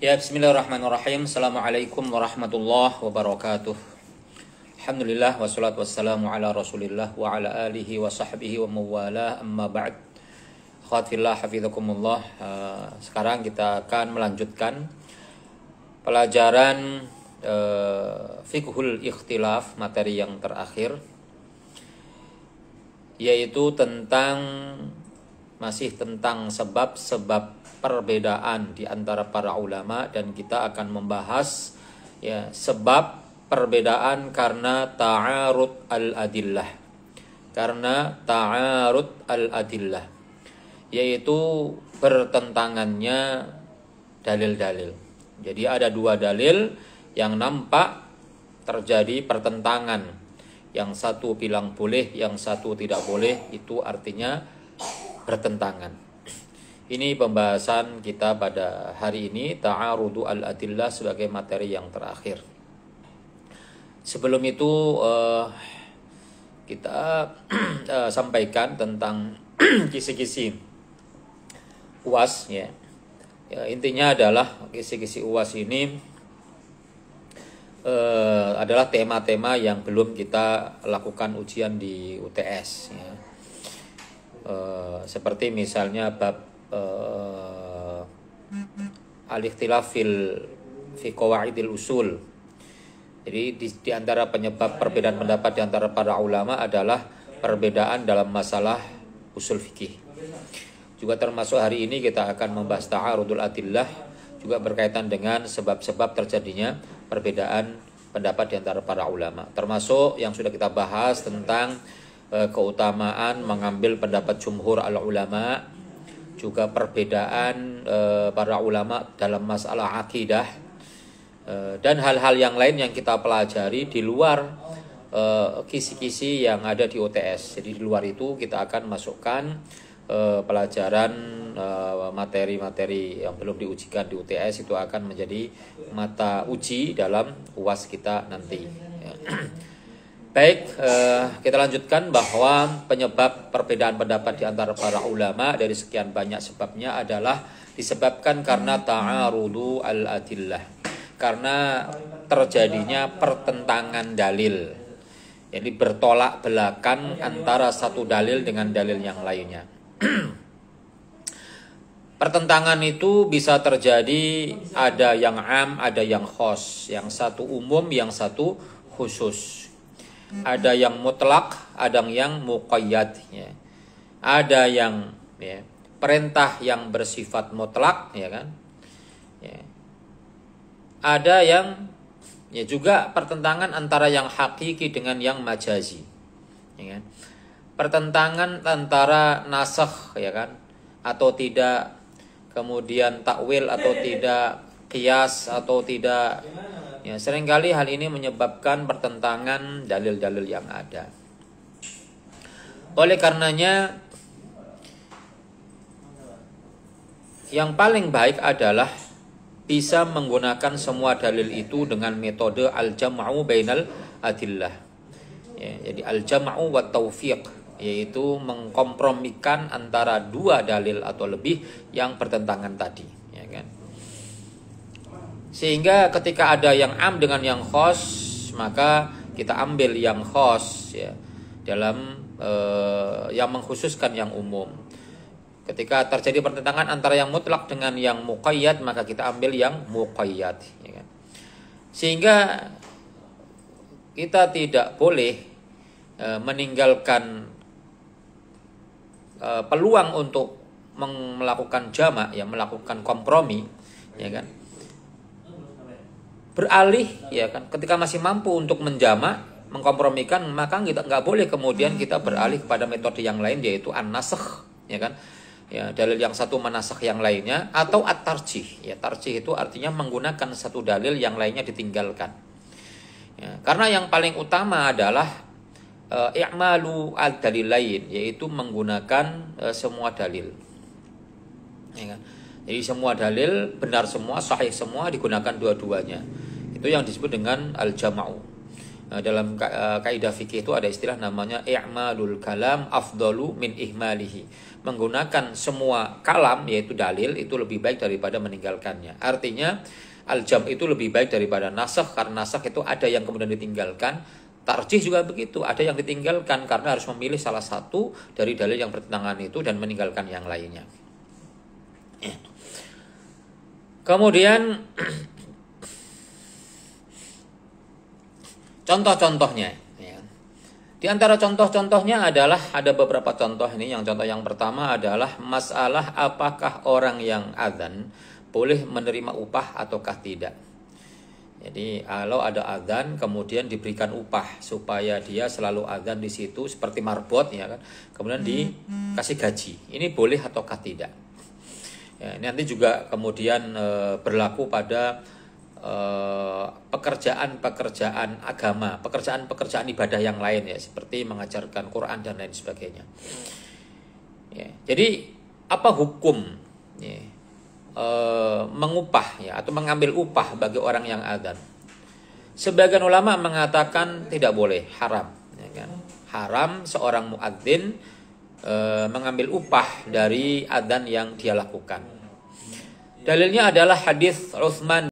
Ya, bismillahirrahmanirrahim. Assalamualaikum warahmatullahi wabarakatuh. Alhamdulillah wassalatu wassalamu ala Rasulillah wa ala alihi wa sahbihi wa mawala amma ba'd. Akhwatillah hafizakumullah. Sekarang kita akan melanjutkan pelajaran fiqhul ikhtilaf, materi yang terakhir, yaitu masih tentang sebab-sebab perbedaan di antara para ulama, dan kita akan membahas sebab perbedaan karena ta'arud al-adillah. Yaitu bertentangannya dalil-dalil. Jadi ada dua dalil yang nampak terjadi pertentangan. Yang satu bilang boleh, yang satu tidak boleh, itu artinya bertentangan. Ini pembahasan kita pada hari ini, ta'arudu al-adillah, sebagai materi yang terakhir. Sebelum itu kita sampaikan tentang kisi-kisi UAS ya. Intinya adalah kisi-kisi UAS ini adalah tema-tema yang belum kita lakukan ujian di UTS ya. Seperti misalnya bab al-ikhtilaf fi qawaidil usul. Jadi di antara penyebab perbedaan pendapat di antara para ulama adalah perbedaan dalam masalah usul fikih. Juga termasuk hari ini kita akan membahas ta'arudul adillah, juga berkaitan dengan sebab-sebab terjadinya perbedaan pendapat di antara para ulama. Termasuk yang sudah kita bahas tentang keutamaan mengambil pendapat jumhur al-ulama, juga perbedaan para ulama dalam masalah akidah, dan hal-hal yang lain yang kita pelajari di luar kisi-kisi yang ada di UTS. Jadi di luar itu kita akan masukkan pelajaran materi-materi yang belum diujikan di UTS, itu akan menjadi mata uji dalam UAS kita nanti. Baik, kita lanjutkan bahwa penyebab perbedaan pendapat di antara para ulama dari sekian banyak sebabnya adalah disebabkan karena ta'arudu al-adillah, karena terjadinya pertentangan dalil. Jadi bertolak belakang antara satu dalil dengan dalil yang lainnya. Pertentangan itu bisa terjadi, ada yang am, ada yang khos, yang satu umum, yang satu khusus. Ada yang mutlak, ada yang muqayyad ya. Ada yang perintah yang bersifat mutlak ya kan. Ya. Ada yang juga pertentangan antara yang hakiki dengan yang majazi ya kan. Pertentangan antara nasakh ya kan atau tidak, kemudian takwil atau tidak, qiyas atau tidak. Ya, seringkali hal ini menyebabkan pertentangan dalil-dalil yang ada. Oleh karenanya, yang paling baik adalah bisa menggunakan semua dalil itu dengan metode al-jam'u bainal adillah. Ya, jadi al-jam'u wa taufiq, yaitu mengkompromikan antara dua dalil atau lebih yang bertentangan tadi, ya kan? Sehingga ketika ada yang am dengan yang khos, maka kita ambil yang khos ya, dalam yang mengkhususkan yang umum. Ketika terjadi pertentangan antara yang mutlak dengan yang muqayyad, maka kita ambil yang muqayyad ya kan? Sehingga kita tidak boleh meninggalkan peluang untuk melakukan jamak, ya, melakukan kompromi ya kan, beralih ya kan, ketika masih mampu untuk menjamak, mengkompromikan, maka kita nggak boleh kemudian kita beralih kepada metode yang lain, yaitu an-nasakh ya kan. Ya, dalil yang satu menasakh yang lainnya, atau at-tarjih. Ya, tarjih itu artinya menggunakan satu dalil yang lainnya ditinggalkan. Ya, karena yang paling utama adalah i'malu al-dalil lain, yaitu menggunakan semua dalil. Ya kan? Jadi semua dalil benar semua, sahih semua, digunakan dua-duanya. Itu yang disebut dengan al-jam'u. dalam kaidah fikih itu ada istilah namanya i'malul kalam afdalu min ihmalihi. Menggunakan semua kalam yaitu dalil itu lebih baik daripada meninggalkannya. Artinya al-jam itu lebih baik daripada nasakh, karena nasakh itu ada yang kemudian ditinggalkan. Tarjih juga begitu, ada yang ditinggalkan karena harus memilih salah satu dari dalil yang bertentangan itu dan meninggalkan yang lainnya. Kemudian contoh-contohnya, ya. Di antara contoh-contohnya adalah ada beberapa contoh ini. Yang contoh yang pertama adalah masalah apakah orang yang adzan boleh menerima upah ataukah tidak. Jadi kalau ada adzan kemudian diberikan upah supaya dia selalu adzan di situ seperti marbot, ya kan. Kemudian dikasih gaji. Ini boleh ataukah tidak? Ya, ini nanti juga kemudian berlaku pada pekerjaan-pekerjaan agama, pekerjaan-pekerjaan ibadah yang lain, ya, seperti mengajarkan Quran dan lain sebagainya. Ya, jadi apa hukum, ya, mengupah, ya, atau mengambil upah bagi orang yang adzan? Sebagian ulama mengatakan tidak boleh, haram, ya kan? Haram seorang muadzin mengambil upah dari adzan yang dia lakukan. Dalilnya adalah hadis Utsman